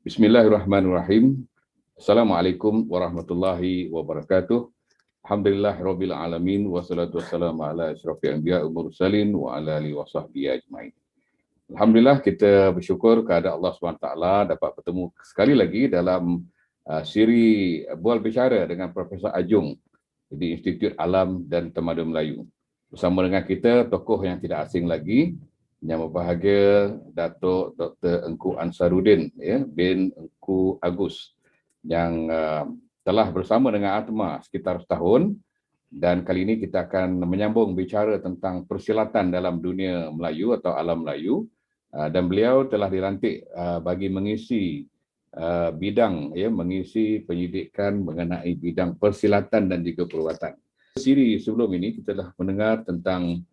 Bismillahirrahmanirrahim. Assalamualaikum warahmatullahi wabarakatuh. Alhamdulillahirabbil alamin wassalatu wassalamu ala asyrofil anbiya'i wal mursalin wa ala alihi washabbihi ajmain. Alhamdulillah, kita bersyukur kepada Allah SWT dapat bertemu sekali lagi dalam siri Bual Bicara dengan Profesor Ajung di Institut Alam dan Tamadun Melayu. Bersama dengan kita tokoh yang tidak asing lagi, Yang berbahagia Datuk Dr. Engku Ansaruddin bin Engku Agus yang telah bersama dengan Atma sekitar setahun, dan kali ini kita akan menyambung bicara tentang persilatan dalam dunia Melayu atau alam Melayu, dan beliau telah dilantik bagi mengisi bidang mengisi penyidikan mengenai bidang persilatan dan juga perubatan. Siri sebelum ini kita telah mendengar tentang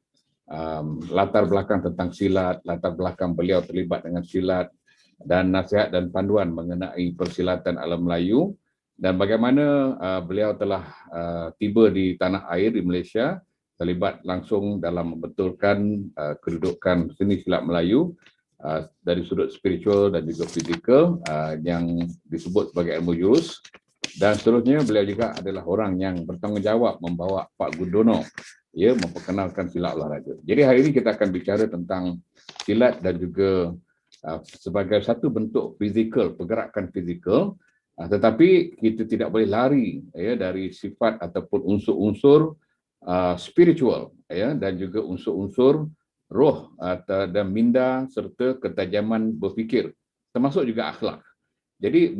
latar belakang tentang silat, latar belakang beliau terlibat dengan silat, dan nasihat dan panduan mengenai persilatan alam Melayu, dan bagaimana beliau telah tiba di tanah air di Malaysia, terlibat langsung dalam membetulkan kedudukan seni silat Melayu dari sudut spiritual dan juga fizikal yang disebut sebagai ilmu jurus. Dan seterusnya beliau juga adalah orang yang bertanggungjawab membawa Pak Gudono memperkenalkan silat olahraga. Jadi hari ini kita akan bicara tentang silat dan juga sebagai satu bentuk fizikal, pergerakan fizikal, tetapi kita tidak boleh lari dari sifat ataupun unsur-unsur spiritual dan juga unsur-unsur roh dan minda serta ketajaman berfikir, termasuk juga akhlak. Jadi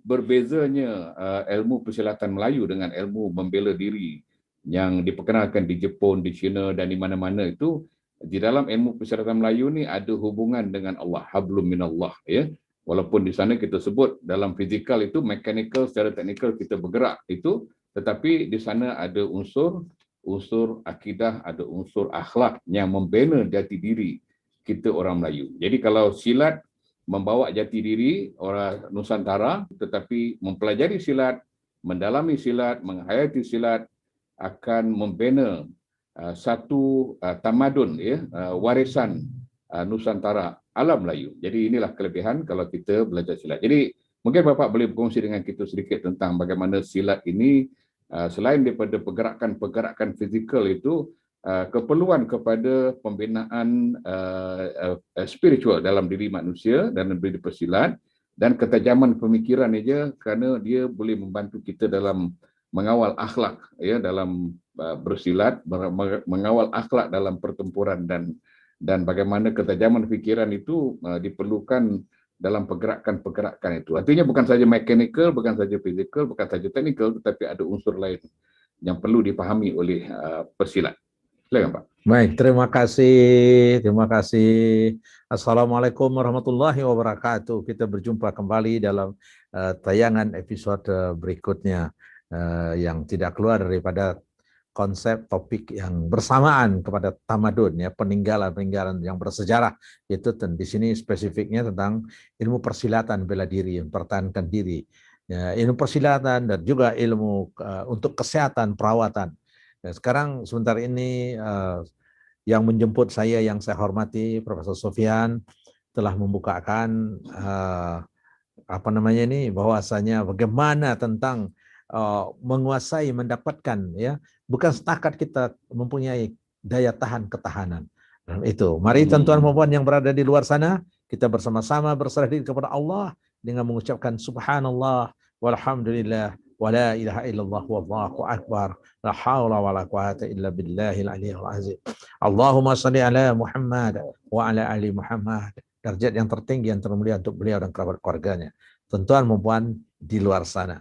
berbezanya ilmu persilatan Melayu dengan ilmu membela diri yang diperkenalkan di Jepun, di China dan di mana-mana itu. Di dalam ilmu persilatan Melayu ni ada hubungan dengan Allah, hablum minallah Walaupun di sana kita sebut dalam fizikal itu mechanical, secara teknikal kita bergerak itu, tetapi di sana ada unsur akidah, ada unsur akhlak yang membina jati diri kita orang Melayu. Jadi kalau silat membawa jati diri orang Nusantara, tetapi mempelajari silat, mendalami silat, menghayati silat akan membina satu tamadun warisan Nusantara alam Melayu. Jadi inilah kelebihan kalau kita belajar silat. Jadi mungkin Bapak boleh berkongsi dengan kita sedikit tentang bagaimana silat ini selain daripada pergerakan fizikal itu keperluan kepada pembinaan spiritual dalam diri manusia dan diri pesilat, dan ketajaman pemikiran saja, kerana dia boleh membantu kita dalam mengawal akhlak dalam bersilat, mengawal akhlak dalam pertempuran, dan bagaimana ketajaman fikiran itu diperlukan dalam pergerakan-pergerakan itu. Artinya bukan saja mechanical, bukan saja physical, bukan saja technical, tetapi ada unsur lain yang perlu dipahami oleh pesilat. Silakan Pak. Baik, terima kasih. Terima kasih. Assalamualaikum warahmatullahi wabarakatuh. Kita berjumpa kembali dalam tayangan episode berikutnya yang tidak keluar daripada konsep topik yang bersamaan kepada tamadun, peninggalan yang bersejarah. Itu di sini spesifiknya tentang ilmu persilatan bela diri, mempertahankan diri, ilmu persilatan dan juga ilmu untuk kesehatan perawatan. Sekarang sebentar ini yang menjemput saya yang saya hormati Profesor Sofyan telah membukakan bahwasanya bagaimana tentang menguasai, mendapatkan bukan setakat kita mempunyai daya tahan ketahanan. Itu. Mari tuan-tuan dan puan yang berada di luar sana, kita bersama-sama berserah diri kepada Allah dengan mengucapkan subhanallah walhamdulillah wala ilaha illallah wallahu akbar la haula wala quwata illa billahil aliyyil azim. Allahumma shalli ala Muhammad wa ala ali Muhammad. Derajat yang tertinggi yang termulia untuk beliau dan kerabat keluarganya. Tuan-tuan dan puan di luar sana.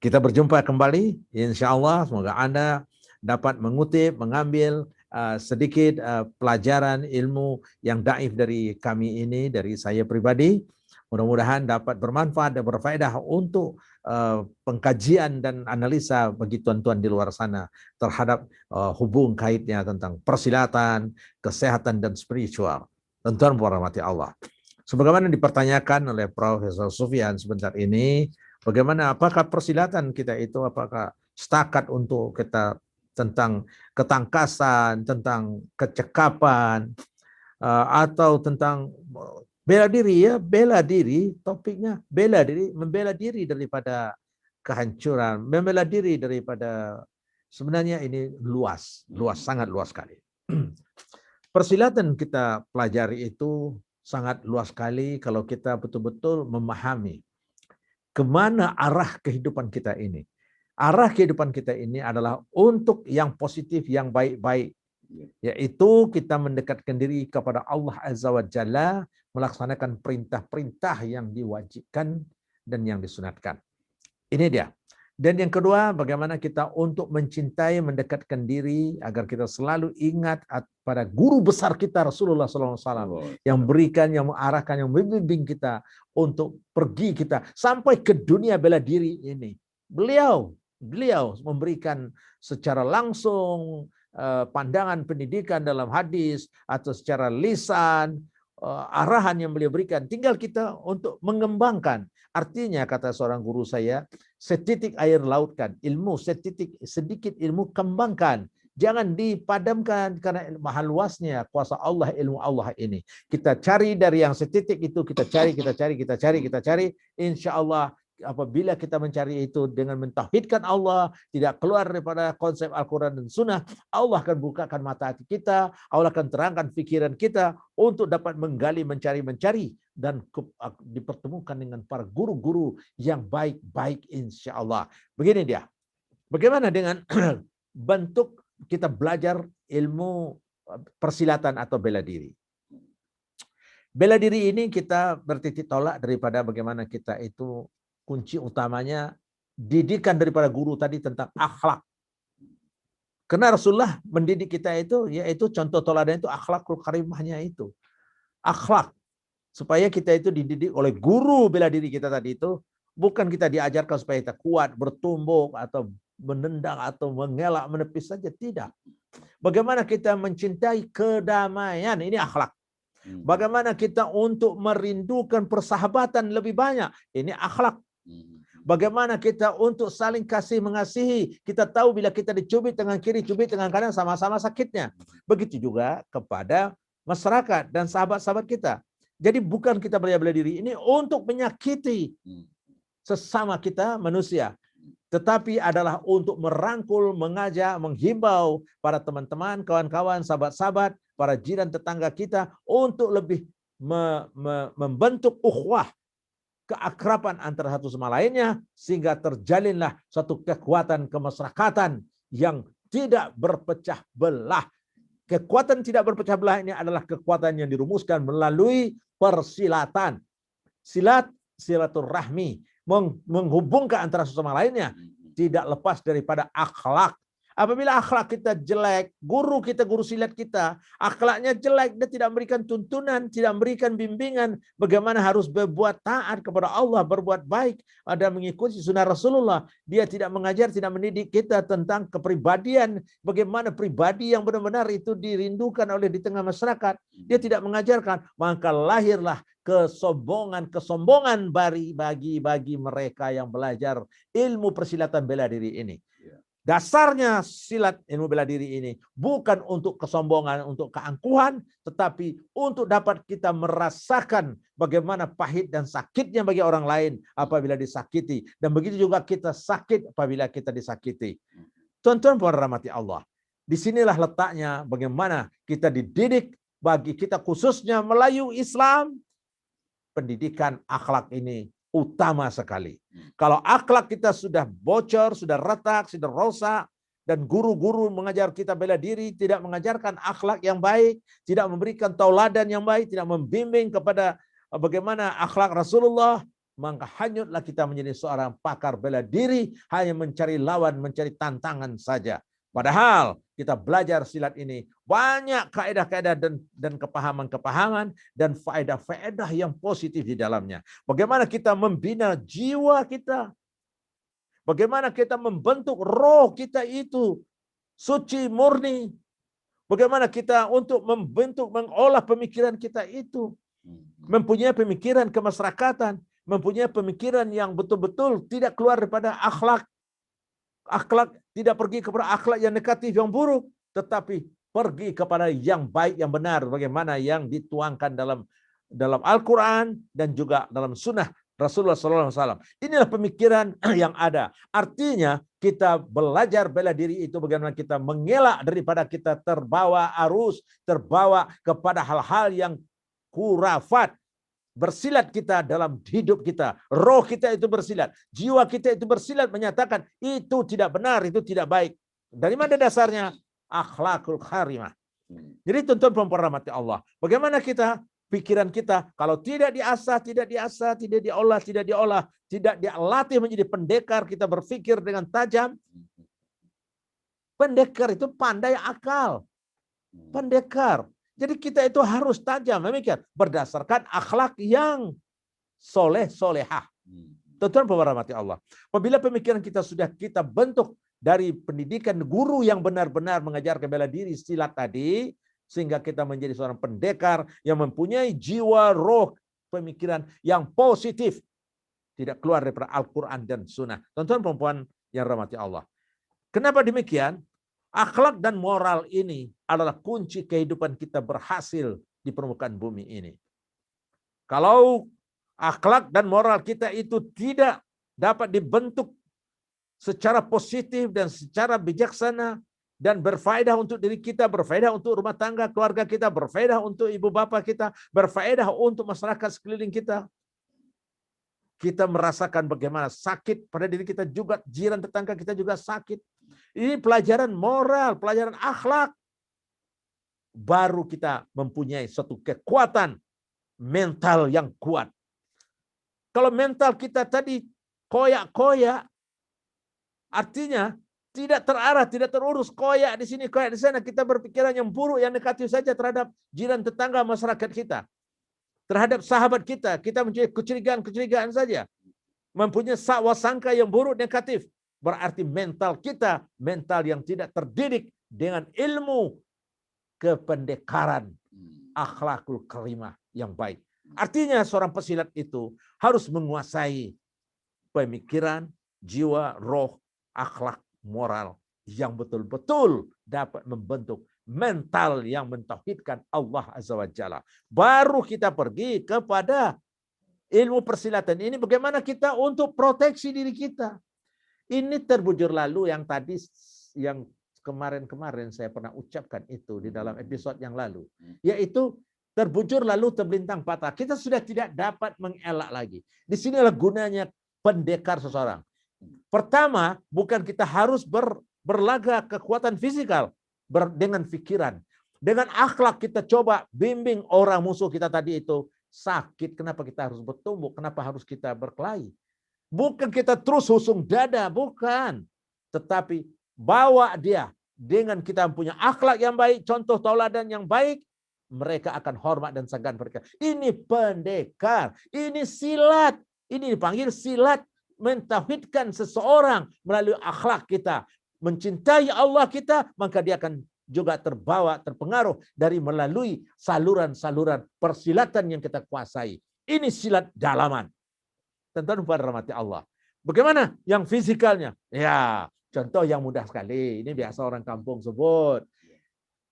Kita berjumpa kembali, insya Allah. Semoga Anda dapat mengutip, mengambil sedikit pelajaran ilmu yang daif dari kami ini, dari saya pribadi. Mudah-mudahan dapat bermanfaat dan berfaedah untuk pengkajian dan analisa bagi tuan-tuan di luar sana terhadap hubung kaitnya tentang persilatan, kesehatan, dan spiritual. Tuan-tuan berhormati Allah. Sebagaimana dipertanyakan oleh Profesor Sofyan sebentar ini, bagaimana, apakah persilatan kita itu apakah setakat untuk kita tentang ketangkasan, tentang kecekapan, atau tentang Bela diri ya, bela diri, topiknya bela diri, membela diri daripada kehancuran, membela diri daripada, sebenarnya ini luas, sangat luas sekali. Persilatan kita pelajari itu sangat luas sekali kalau kita betul-betul memahami kemana arah kehidupan kita ini. Arah kehidupan kita ini adalah untuk yang positif, yang baik-baik. Yaitu kita mendekatkan diri kepada Allah Azza wa Jalla, melaksanakan perintah-perintah yang diwajibkan dan yang disunatkan. Ini dia. Dan yang kedua, bagaimana kita untuk mencintai, mendekatkan diri agar kita selalu ingat pada guru besar kita Rasulullah SAW yang berikan, yang mengarahkan, yang membimbing kita untuk pergi kita sampai ke dunia bela diri ini. Beliau memberikan secara langsung pandangan pendidikan dalam hadis atau secara lisan, arahan yang beliau berikan. Tinggal kita untuk mengembangkan. Artinya kata seorang guru saya, setitik air lautkan ilmu, sedikit ilmu kembangkan. Jangan dipadamkan karena maha luasnya kuasa Allah, ilmu Allah ini. Kita cari dari yang setitik itu, kita cari. Insya Allah apabila kita mencari itu dengan mentauhidkan Allah, tidak keluar daripada konsep Al-Quran dan Sunnah, Allah akan bukakan mata hati kita, Allah akan terangkan pikiran kita untuk dapat menggali, mencari, dan dipertemukan dengan para guru-guru yang baik-baik insya Allah. Begini dia. Bagaimana dengan bentuk kita belajar ilmu persilatan atau bela diri? Bela diri ini kita bertitik tolak daripada bagaimana kita itu kunci utamanya didikan daripada guru tadi tentang akhlak. Karena Rasulullah mendidik kita itu, yaitu contoh teladan itu akhlakul karimahnya itu. Akhlak. Supaya kita itu dididik oleh guru bela diri kita tadi itu, bukan kita diajarkan supaya kita kuat, bertumbuk, atau menendang, atau mengelak, menepis saja. Tidak. Bagaimana kita mencintai kedamaian, ini akhlak. Bagaimana kita untuk merindukan persahabatan lebih banyak, ini akhlak. Bagaimana kita untuk saling kasih mengasihi. Kita tahu bila kita dicubit tangan kiri, cubit tangan kanan, sama-sama sakitnya. Begitu juga kepada masyarakat dan sahabat-sahabat kita. Jadi bukan kita bela diri ini untuk menyakiti sesama kita manusia, tetapi adalah untuk merangkul, mengajak, menghimbau para teman-teman, kawan-kawan, sahabat-sahabat, para jiran tetangga kita untuk lebih membentuk ukhuwah, keakraban antara satu sama lainnya, sehingga terjalinlah suatu kekuatan kemasyarakatan yang tidak berpecah belah. Kekuatan tidak berpecah belah ini adalah kekuatan yang dirumuskan melalui persilatan. Silaturahmi, menghubungkan antara satu sama lainnya, tidak lepas daripada akhlak. Apabila akhlak kita jelek, guru silat kita, akhlaknya jelek, dia tidak memberikan tuntunan, tidak memberikan bimbingan bagaimana harus berbuat taat kepada Allah, berbuat baik, dan mengikuti sunnah Rasulullah. Dia tidak mengajar, tidak mendidik kita tentang kepribadian, bagaimana pribadi yang benar-benar itu dirindukan oleh di tengah masyarakat. Dia tidak mengajarkan, maka lahirlah kesombongan bagi mereka yang belajar ilmu persilatan bela diri ini. Dasarnya silat ilmu bela diri ini bukan untuk kesombongan, untuk keangkuhan, tetapi untuk dapat kita merasakan bagaimana pahit dan sakitnya bagi orang lain apabila disakiti, dan begitu juga kita sakit apabila kita disakiti. Tuan-tuan puan rahmati Allah, disinilah letaknya bagaimana kita dididik bagi kita khususnya Melayu Islam. Pendidikan akhlak ini utama sekali. Kalau akhlak kita sudah bocor, sudah retak, sudah rosak, dan guru-guru mengajar kita bela diri tidak mengajarkan akhlak yang baik, tidak memberikan tauladan yang baik, tidak membimbing kepada bagaimana akhlak Rasulullah, maka hanyutlah kita menjadi seorang pakar bela diri, hanya mencari lawan, mencari tantangan saja. Padahal kita belajar silat ini banyak kaedah-kaedah dan kepahaman-kepahaman dan faedah-faedah yang positif di dalamnya. Bagaimana kita membina jiwa kita, bagaimana kita membentuk roh kita itu suci murni, bagaimana kita untuk membentuk, mengolah pemikiran kita itu mempunyai pemikiran kemasyarakatan, mempunyai pemikiran yang betul-betul tidak keluar daripada akhlak. Akhlak tidak pergi kepada akhlak yang negatif, yang buruk, tetapi pergi kepada yang baik, yang benar, bagaimana yang dituangkan dalam dalam Al-Quran dan juga dalam sunnah Rasulullah SAW. Inilah pemikiran yang ada. Artinya kita belajar bela diri itu bagaimana kita mengelak daripada kita terbawa arus, terbawa kepada hal-hal yang khurafat. Bersilat kita dalam hidup kita. Roh kita itu bersilat. Jiwa kita itu bersilat menyatakan itu tidak benar, itu tidak baik. Dari mana dasarnya? Akhlakul karimah. Jadi tuan-tuan rahmati Allah. Bagaimana kita pikiran kita kalau tidak diasah, tidak diolah, tidak dilatih menjadi pendekar, kita berpikir dengan tajam. Pendekar itu pandai akal. Pendekar. Jadi kita itu harus tajam, demikian berdasarkan akhlak yang solehah. Tuan-tuan rahmati Allah. Apabila pemikiran kita sudah kita bentuk dari pendidikan guru yang benar-benar mengajarkan bela diri silat tadi, sehingga kita menjadi seorang pendekar yang mempunyai jiwa roh pemikiran yang positif. Tidak keluar daripada Al-Quran dan Sunnah. Tuan-tuan perempuan yang rahmati Allah. Kenapa demikian? Akhlak dan moral ini adalah kunci kehidupan kita berhasil di permukaan bumi ini. Kalau akhlak dan moral kita itu tidak dapat dibentuk secara positif dan secara bijaksana, dan berfaedah untuk diri kita, berfaedah untuk rumah tangga keluarga kita, berfaedah untuk ibu bapa kita, berfaedah untuk masyarakat sekeliling kita. Kita merasakan bagaimana sakit pada diri kita juga, jiran tetangga kita juga sakit. Ini pelajaran moral, pelajaran akhlak. Baru kita mempunyai suatu kekuatan mental yang kuat. Kalau mental kita tadi koyak-koyak, artinya tidak terarah, tidak terurus, koyak di sini, koyak di sana. Kita berpikiran yang buruk, yang negatif saja terhadap jiran tetangga masyarakat kita. Terhadap sahabat kita, kita mempunyai kecurigaan saja. Mempunyai sangka yang buruk, negatif. Berarti mental kita, mental yang tidak terdidik dengan ilmu kependekaran, akhlakul karimah yang baik. Artinya seorang pesilat itu harus menguasai pemikiran, jiwa, roh, akhlak, moral yang betul-betul dapat membentuk mental yang mentauhidkan Allah Azza wa Jalla. Baru kita pergi kepada ilmu persilatan ini, bagaimana kita untuk proteksi diri kita. Ini terbujur lalu yang tadi, yang kemarin-kemarin saya pernah ucapkan itu di dalam episode yang lalu, yaitu terbujur lalu terbelintang patah. Kita sudah tidak dapat mengelak lagi. Disinilah gunanya pendekar seseorang. Pertama, bukan kita harus berlaga kekuatan fisikal dengan pikiran. Dengan akhlak kita coba bimbing orang musuh kita tadi itu sakit. Kenapa kita harus bertumbuk? Kenapa harus kita berkelahi? Bukan kita terus husung dada, bukan. Tetapi bawa dia dengan kita punya akhlak yang baik, contoh tauladan yang baik, mereka akan hormat dan segan mereka. Ini pendekar, ini silat, ini dipanggil silat. Mentauhidkan seseorang melalui akhlak kita, mencintai Allah kita, maka dia akan juga terbawa, terpengaruh dari melalui saluran-saluran persilatan yang kita kuasai. Ini silat dalaman. Tentu pada rahmati Allah. Bagaimana yang fisikalnya? Ya, contoh yang mudah sekali. Ini biasa orang kampung sebut.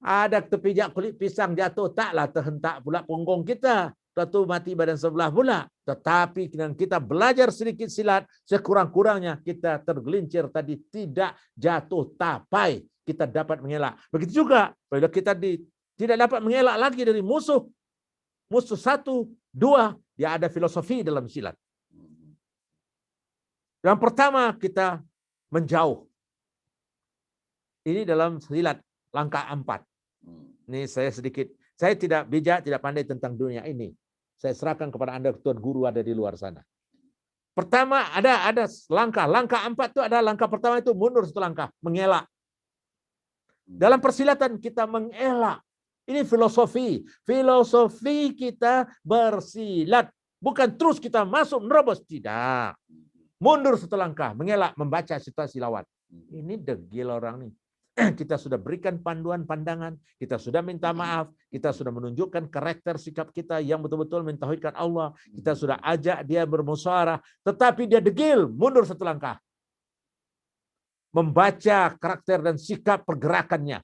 Ada terpijak kulit pisang jatuh, taklah terhentak pula punggung kita. Satu mati badan sebelah pula. Tetapi dengan kita belajar sedikit silat, sekurang-kurangnya kita tergelincir tadi, tidak jatuh tapai. Kita dapat mengelak. Begitu juga bila kita tidak dapat mengelak lagi dari musuh. Musuh satu, dua, ya ada filosofi dalam silat. Yang pertama kita menjauh. Ini dalam silat langkah 4. Ini saya tidak bijak, tidak pandai tentang dunia ini. Saya serahkan kepada Anda, Tuan Guru ada di luar sana. Pertama ada langkah. Langkah 4 itu ada langkah pertama itu mundur 1 langkah, mengelak. Dalam persilatan kita mengelak. Ini filosofi. Filosofi kita bersilat. Bukan terus kita masuk menerobos. Tidak. Mundur 1 langkah, mengelak, membaca situasi lawan. Ini degil orang nih. Kita sudah berikan panduan pandangan, kita sudah minta maaf, kita sudah menunjukkan karakter sikap kita yang betul-betul mentauhidkan Allah, kita sudah ajak dia bermusyawarah, tetapi dia degil, mundur 1 langkah. Membaca karakter dan sikap pergerakannya.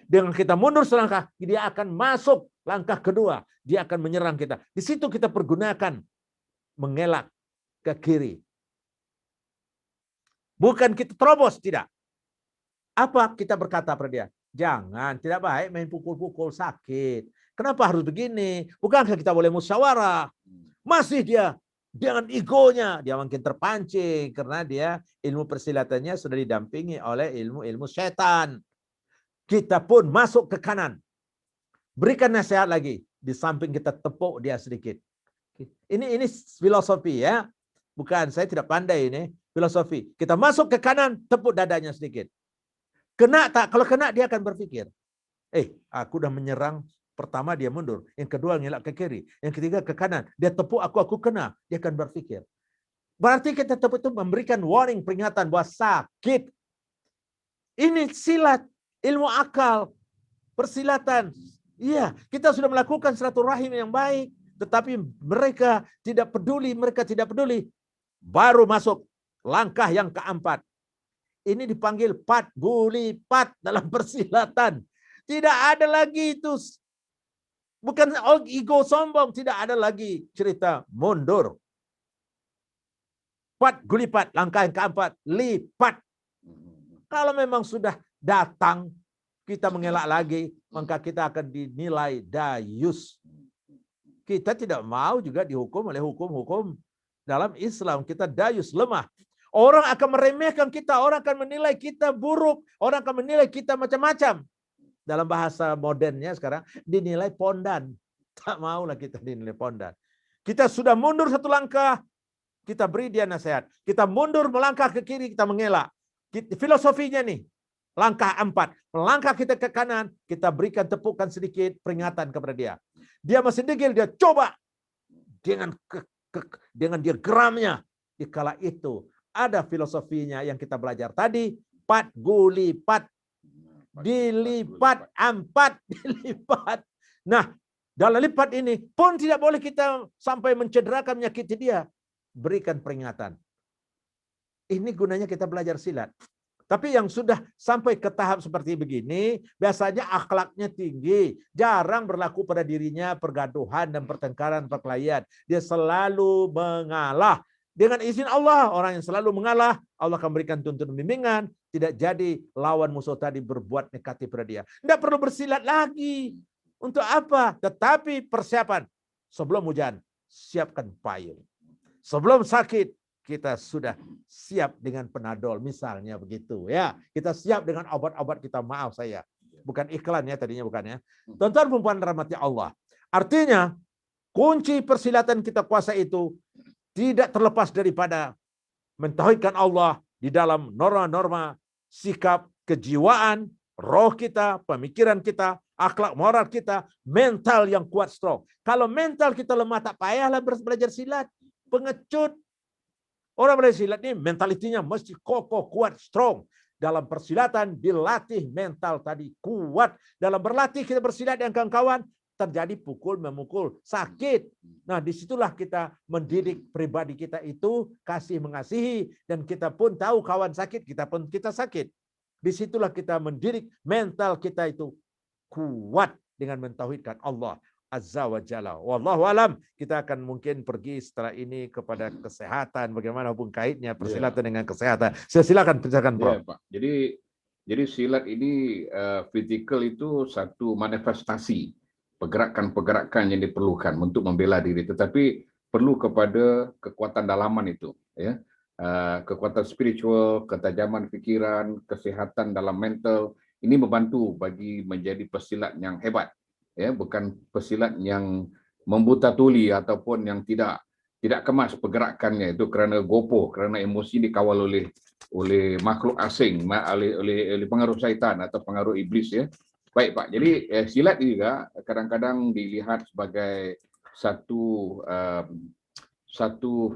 Dengan kita mundur 1 langkah, dia akan masuk Langkah kedua, dia akan menyerang kita. Di situ kita pergunakan mengelak ke kiri. Bukan kita terobos, tidak. Apa kita berkata pada dia? Jangan, tidak baik main pukul-pukul, sakit. Kenapa harus begini? Bukankah kita boleh musyawarah? Masih dia dengan egonya, dia makin terpancing karena dia ilmu persilatannya sudah didampingi oleh ilmu-ilmu setan. Kita pun masuk ke kanan. Berikan nasihat lagi. Di samping kita tepuk dia sedikit. Ini filosofi ya. Bukan, saya tidak pandai ini. Filosofi. Kita masuk ke kanan, tepuk dadanya sedikit. Kena tak? Kalau kena dia akan berpikir. Aku udah menyerang. Pertama dia mundur. Yang kedua ngelak ke kiri. Yang ketiga ke kanan. Dia tepuk aku kena. Dia akan berpikir. Berarti kita tepuk itu memberikan warning, peringatan bahwa sakit. Ini silat. Ilmu akal. Persilatan. Iya, kita sudah melakukan silaturahim yang baik. Tetapi mereka tidak peduli. Baru masuk langkah yang keempat. Ini dipanggil pat gulipat dalam persilatan. Tidak ada lagi itu. Bukan ego sombong. Tidak ada lagi cerita mundur. Pat gulipat. Langkah yang keempat. Lipat. Kalau memang sudah datang. Kita mengelak lagi. Maka kita akan dinilai dayus. Kita tidak mau juga dihukum oleh hukum-hukum dalam Islam. Kita dayus, lemah. Orang akan meremehkan kita. Orang akan menilai kita buruk. Orang akan menilai kita macam-macam. Dalam bahasa modernnya sekarang, dinilai pondan. Tak maulah kita dinilai pondan. Kita sudah mundur satu langkah, kita beri dia nasihat. Kita mundur melangkah ke kiri, kita mengelak. Filosofinya nih, langkah 4. Melangkah kita ke kanan, kita berikan tepukan sedikit peringatan kepada dia. Dia masih degil, dia coba. Dengan dia geramnya. Di kala itu, ada filosofinya yang kita belajar tadi. Pat gulipat. Dilipat, 4 dilipat. Nah, dalam lipat ini pun tidak boleh kita sampai mencederakan, menyakiti dia. Berikan peringatan. Ini gunanya kita belajar silat. Tapi yang sudah sampai ke tahap seperti begini, biasanya akhlaknya tinggi. Jarang berlaku pada dirinya pergaduhan dan pertengkaran, perkelahian. Dia selalu mengalah. Dengan izin Allah, orang yang selalu mengalah, Allah akan berikan tuntunan bimbingan. Tidak jadi lawan musuh tadi berbuat negatif pada dia. Tidak perlu bersilat lagi. Untuk apa? Tetapi persiapan. Sebelum hujan, siapkan payung. Sebelum sakit, kita sudah siap dengan Panadol. Misalnya begitu ya. Kita siap dengan obat-obat kita. Maaf saya. Bukan iklan ya tadinya, bukan ya. Tuan-tuan perempuan rahmati Allah. Artinya, kunci persilatan kita kuasa itu tidak terlepas daripada mentauhidkan Allah di dalam norma-norma sikap, kejiwaan, roh kita, pemikiran kita, akhlak moral kita, mental yang kuat, strong. Kalau mental kita lemah, tak payahlah belajar silat. Pengecut. Orang belajar silat ini mentalitinya mesti kokoh, kuat, strong. Dalam persilatan dilatih mental tadi kuat. Dalam berlatih kita bersilat dengan kawan-kawan, terjadi pukul memukul, sakit. Nah, disitulah kita mendidik pribadi kita itu kasih mengasihi, dan kita pun tahu kawan sakit, kita pun kita sakit. Disitulah kita mendidik mental kita itu kuat dengan mentauhidkan Allah Azza wa Jalla. Wallahu alam. Kita akan mungkin pergi setelah ini kepada kesehatan. Bagaimana hubung kaitnya persilatan dengan kesehatan? Silakan Bro. Ya, Pak. Jadi silat ini physical itu satu manifestasi pergerakan-pergerakan yang diperlukan untuk membela diri, tetapi perlu kepada kekuatan dalaman itu, ya, kekuatan spiritual, ketajaman fikiran, kesehatan dalam mental. Ini membantu bagi menjadi pesilat yang hebat, ya, bukan pesilat yang membuta tuli ataupun yang tidak kemas pergerakannya itu kerana gopoh, kerana emosi dikawal oleh makhluk asing, oleh pengaruh syaitan atau pengaruh iblis, ya. Baik Pak, jadi silat juga kadang-kadang dilihat sebagai satu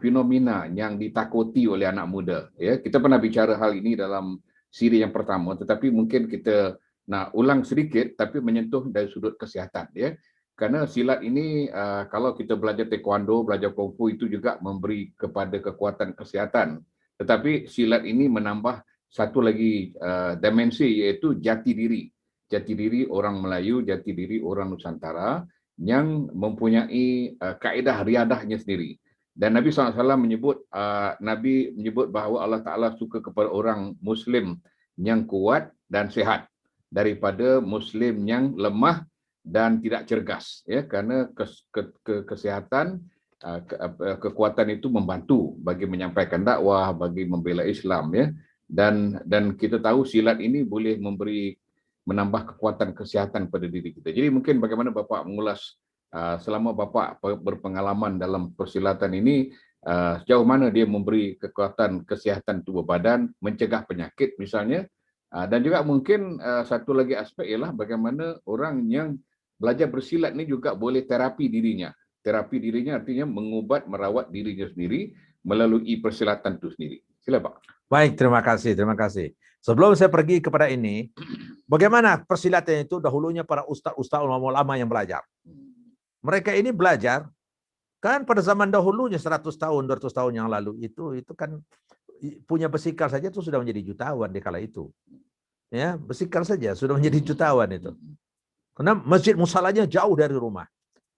fenomena yang ditakuti oleh anak muda. Ya, kita pernah bicara hal ini dalam siri yang pertama, tetapi mungkin kita nak ulang sedikit, tapi menyentuh dari sudut kesihatan. Ya, karena silat ini kalau kita belajar taekwondo, belajar kungfu itu juga memberi kepada kekuatan kesihatan. Tetapi silat ini menambah satu lagi dimensi, yaitu jati diri. Jati diri orang Melayu, jati diri orang Nusantara, yang mempunyai kaedah riadahnya sendiri. Dan Nabi SAW menyebut bahawa Allah Ta'ala suka kepada orang Muslim yang kuat dan sehat daripada Muslim yang lemah dan tidak cergas. Ya, kerana kesehatan, kekuatan itu membantu bagi menyampaikan dakwah, bagi membela Islam. Ya. Dan kita tahu silat ini boleh menambah kekuatan kesihatan pada diri kita. Jadi mungkin bagaimana Bapak mengulas selama Bapak berpengalaman dalam persilatan ini, sejauh mana dia memberi kekuatan kesihatan tubuh badan, mencegah penyakit misalnya, dan juga mungkin satu lagi aspek ialah bagaimana orang yang belajar bersilat ini juga boleh terapi dirinya. Terapi dirinya artinya mengubat, merawat dirinya sendiri melalui persilatan itu sendiri. Sila Pak. Baik, terima kasih, terima kasih. Sebelum saya pergi kepada ini, bagaimana persilatan itu dahulunya para ustaz-ustaz ulama-ulama yang belajar. Mereka ini belajar, kan pada zaman dahulunya 100 tahun, 200 tahun yang lalu itu kan punya besikal saja itu sudah menjadi jutawan di kala itu. Ya, besikal saja sudah menjadi jutawan itu. Karena masjid musallanya jauh dari rumah.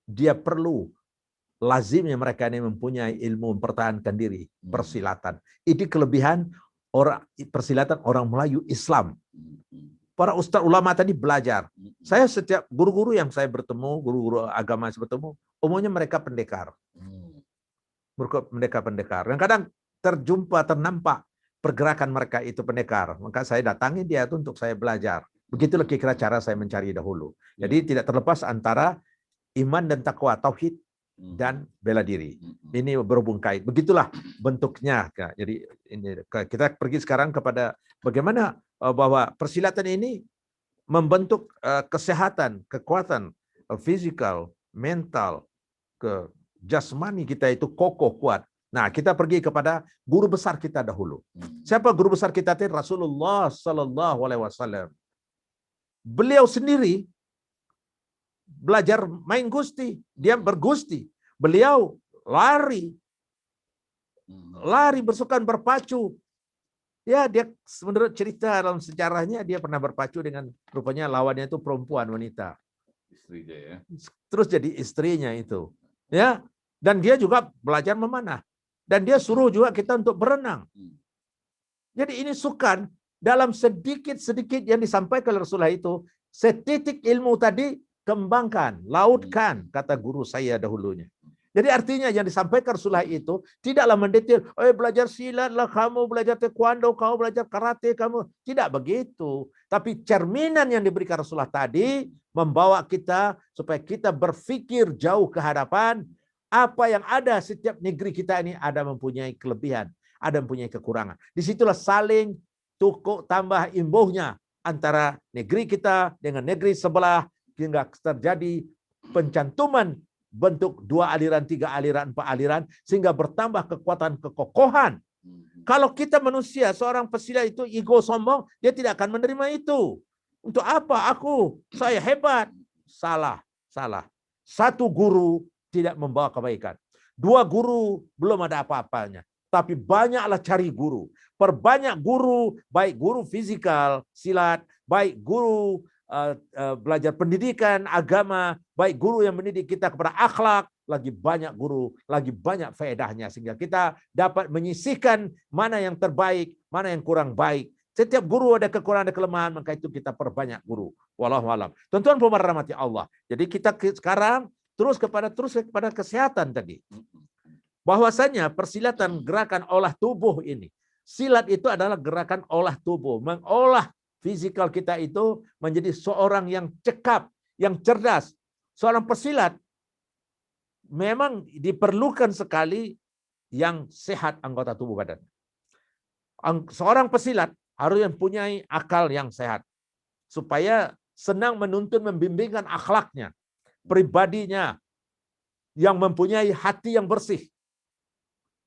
Dia perlu lazimnya mereka ini mempunyai ilmu mempertahankan diri, persilatan. Ini kelebihan persilatan orang Melayu Islam. Para ustaz ulama tadi belajar. Saya setiap guru-guru yang saya bertemu, guru-guru agama saya bertemu, umumnya mereka pendekar. Pendekar. Dan kadang ternampak pergerakan mereka itu pendekar. Maka saya datangi dia itu untuk saya belajar. Begitulah kira-kira cara saya mencari dahulu. Jadi tidak terlepas antara iman dan takwa, tauhid dan bela diri. Ini berhubung kait. Begitulah bentuknya. Jadi ini kita pergi sekarang kepada bagaimana bahwa persilatan ini membentuk kesehatan, kekuatan fisikal, mental, jasmani kita itu kokoh kuat. Nah, kita pergi kepada guru besar kita dahulu. Siapa guru besar kita itu? Rasulullah Sallallahu Alaihi Wasallam. Beliau sendiri belajar main gusti, dia bergusti. Beliau lari bersukan berpacu. Ya, dia menurut cerita dalam sejarahnya dia pernah berpacu dengan rupanya lawannya itu perempuan wanita. Istri dia ya. Terus jadi istrinya itu. Ya, dan dia juga belajar memanah. Dan dia suruh juga kita untuk berenang. Jadi ini sukan dalam sedikit-sedikit yang disampaikan oleh Rasulullah itu, setitik ilmu tadi kembangkan, lautkan, kata guru saya dahulunya. Jadi artinya yang disampaikan Rasulullah itu tidaklah mendetail, belajar silat lah kamu, belajar taekwondo, kamu belajar karate, kamu. Tidak begitu. Tapi cerminan yang diberikan Rasulullah tadi membawa kita supaya kita berpikir jauh ke hadapan. Apa yang ada setiap negeri kita ini ada mempunyai kelebihan, ada mempunyai kekurangan. Disitulah saling tukuk tambah imbuhnya antara negeri kita dengan negeri sebelah hingga terjadi pencantuman bentuk 2 aliran, 3 aliran, 4 aliran sehingga bertambah kekuatan kekokohan. Kalau kita manusia, seorang pesilat itu ego sombong, dia tidak akan menerima itu. Untuk apa saya hebat? Salah. Satu guru tidak membawa kebaikan. 2 guru belum ada apa-apanya. Tapi banyaklah cari guru. Perbanyak guru, baik guru fisikal, silat, baik guru belajar pendidikan agama, baik guru yang mendidik kita kepada akhlak, lagi banyak guru, lagi banyak faedahnya sehingga kita dapat menyisihkan mana yang terbaik, mana yang kurang baik. Setiap guru ada kekurangan, ada kelemahan, maka itu kita perbanyak guru. Wallahu a'lam. Tuan-tuan pemirsa rahmati Allah. Jadi kita sekarang terus kepada kesehatan tadi. Bahwasanya persilatan gerakan olah tubuh ini. Silat itu adalah gerakan olah tubuh, mengolah fisikal kita itu menjadi seorang yang cekap, yang cerdas. Seorang pesilat memang diperlukan sekali yang sehat anggota tubuh badan. Seorang pesilat harus mempunyai akal yang sehat. Supaya senang menuntun, membimbingkan akhlaknya, pribadinya, yang mempunyai hati yang bersih.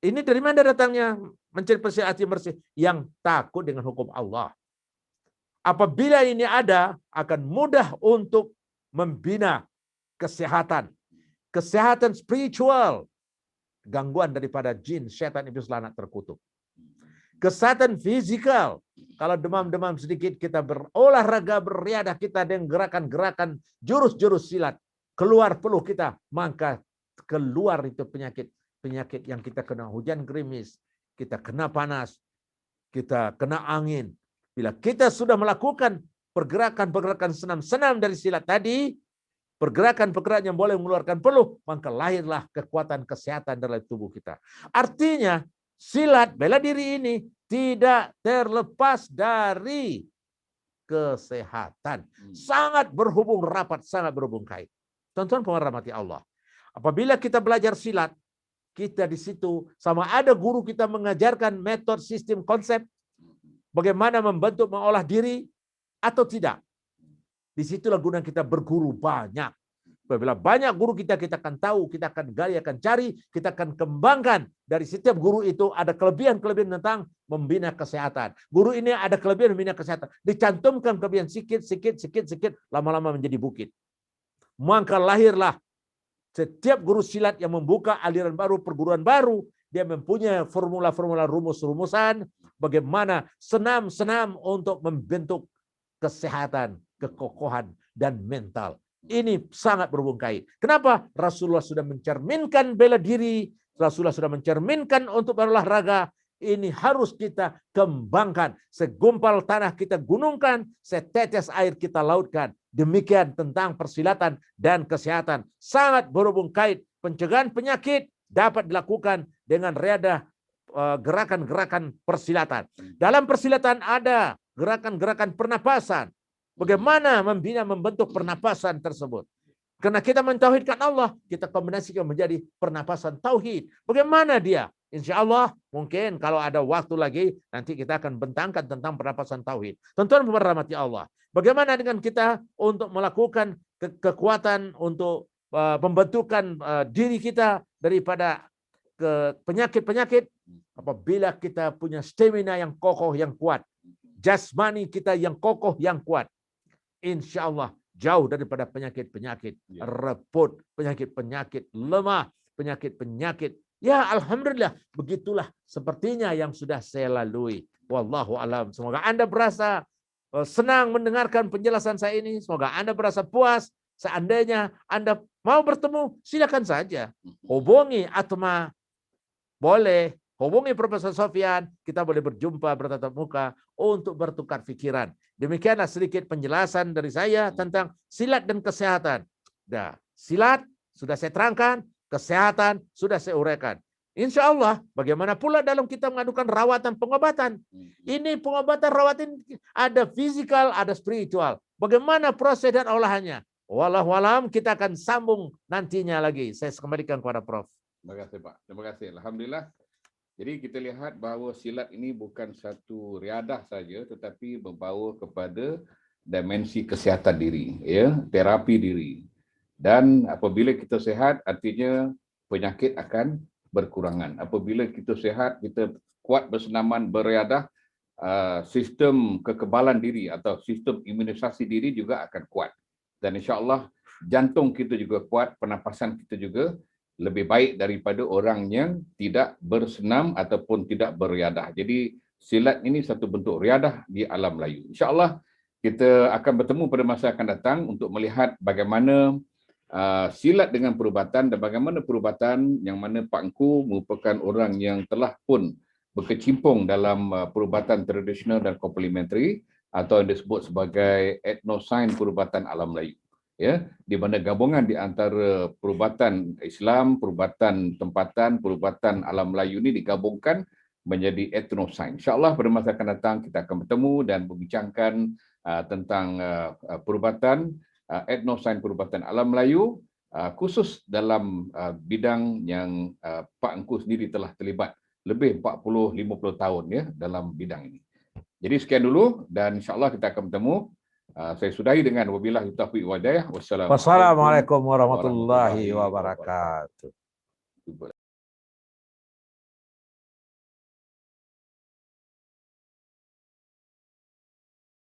Ini dari mana datangnya mencari pesilat hati yang bersih? Yang takut dengan hukum Allah. Apabila ini ada, akan mudah untuk membina kesehatan. Kesehatan spiritual. Gangguan daripada jin, syaitan, iblis, laknat terkutuk. Kesehatan fisikal. Kalau demam-demam sedikit, kita berolahraga, beriadah kita dengan gerakan-gerakan jurus-jurus silat. keluar peluh kita, maka keluar itu penyakit yang kita kena hujan gerimis, kita kena panas, kita kena angin. Bila kita sudah melakukan pergerakan-pergerakan senam-senam dari silat tadi, pergerakan-pergerakan yang boleh mengeluarkan peluh, maka lahirlah kekuatan kesehatan dalam tubuh kita. Artinya, silat bela diri ini tidak terlepas dari kesehatan. Sangat berhubung rapat, sangat berhubung kait. Tuan-tuan rahmati Allah. Apabila kita belajar silat, kita di situ sama ada guru kita mengajarkan metode, sistem, konsep, bagaimana membentuk, mengolah diri atau tidak. Disitulah guna kita berguru banyak. Apabila banyak guru kita akan tahu, kita akan gali, akan cari, kita akan kembangkan. Dari setiap guru itu ada kelebihan-kelebihan tentang membina kesehatan. Guru ini ada kelebihan membina kesehatan. Dicantumkan kelebihan sikit, lama-lama menjadi bukit. Maka lahirlah setiap guru silat yang membuka aliran baru, perguruan baru, dia mempunyai formula-formula, rumus-rumusan, bagaimana senam-senam untuk membentuk kesehatan, kekokohan, dan mental. Ini sangat berhubung kait. Kenapa? Rasulullah sudah mencerminkan bela diri, Rasulullah sudah mencerminkan untuk berolahraga. Ini harus kita kembangkan. Segumpal tanah kita gunungkan, setetes air kita lautkan. Demikian tentang persilatan dan kesehatan. Sangat berhubung kait. Pencegahan penyakit dapat dilakukan dengan riadah gerakan-gerakan persilatan. Dalam persilatan ada gerakan-gerakan pernapasan. Bagaimana membina, membentuk pernapasan tersebut. Karena kita mentauhidkan Allah, kita kombinasikan menjadi pernapasan tauhid. Bagaimana dia? Insya Allah mungkin kalau ada waktu lagi, nanti kita akan bentangkan tentang pernapasan tauhid. Tuan-tuan rahmati Allah. Bagaimana dengan kita untuk melakukan kekuatan untuk pembentukan diri kita daripada penyakit-penyakit, apabila kita punya stamina yang kokoh, yang kuat. Jasmani kita yang kokoh, yang kuat. Insya Allah jauh daripada penyakit-penyakit reput, penyakit-penyakit lemah, penyakit-penyakit. Ya Alhamdulillah, begitulah sepertinya yang sudah saya lalui. Wallahu alam. Semoga Anda berasa senang mendengarkan penjelasan saya ini. Semoga Anda berasa puas. Seandainya Anda mau bertemu, silakan saja. Hubungi Atma. Boleh. Hubungi Profesor Sofyan. Kita boleh berjumpa, bertatap muka untuk bertukar pikiran. Demikianlah sedikit penjelasan dari saya tentang silat dan kesehatan. Nah, silat sudah saya terangkan, kesehatan sudah saya uraikan. Insya Allah, bagaimana pula dalam kita mengadukan rawatan pengobatan. Ini pengobatan rawatan ada fisikal, ada spiritual. Bagaimana proses dan olahannya? Wallahu alam, kita akan sambung nantinya lagi. Saya kembalikan kepada Prof. Terima kasih Pak. Terima kasih. Alhamdulillah. Jadi kita lihat bahawa silat ini bukan satu riadah saja, tetapi membawa kepada dimensi kesihatan diri, ya, terapi diri. Dan apabila kita sehat, artinya penyakit akan berkurangan. Apabila kita sehat, kita kuat bersenaman, beriadah, sistem kekebalan diri atau sistem imunisasi diri juga akan kuat. Dan insya-Allah jantung kita juga kuat, pernafasan kita juga lebih baik daripada orang yang tidak bersenam ataupun tidak beriadah. Jadi silat ini satu bentuk riadah di alam Melayu. InsyaAllah kita akan bertemu pada masa akan datang untuk melihat bagaimana silat dengan perubatan dan bagaimana perubatan yang mana Pak Engku merupakan orang yang telah pun berkecimpung dalam perubatan tradisional dan komplementari atau yang disebut sebagai etnosains perubatan alam Melayu. Ya, di mana gabungan di antara perubatan Islam, perubatan tempatan, perubatan alam Melayu ini digabungkan menjadi etnosains. InsyaAllah pada masa akan datang kita akan bertemu dan berbincangkan tentang perubatan etnosains perubatan alam Melayu, khusus dalam bidang yang Pak Engku sendiri telah terlibat lebih 40-50 tahun ya dalam bidang ini. Jadi sekian dulu dan insyaAllah kita akan bertemu. Saya sudahi dengan wabillahi taufiq wal hidayah. Wassalamualaikum warahmatullahi wabarakatuh.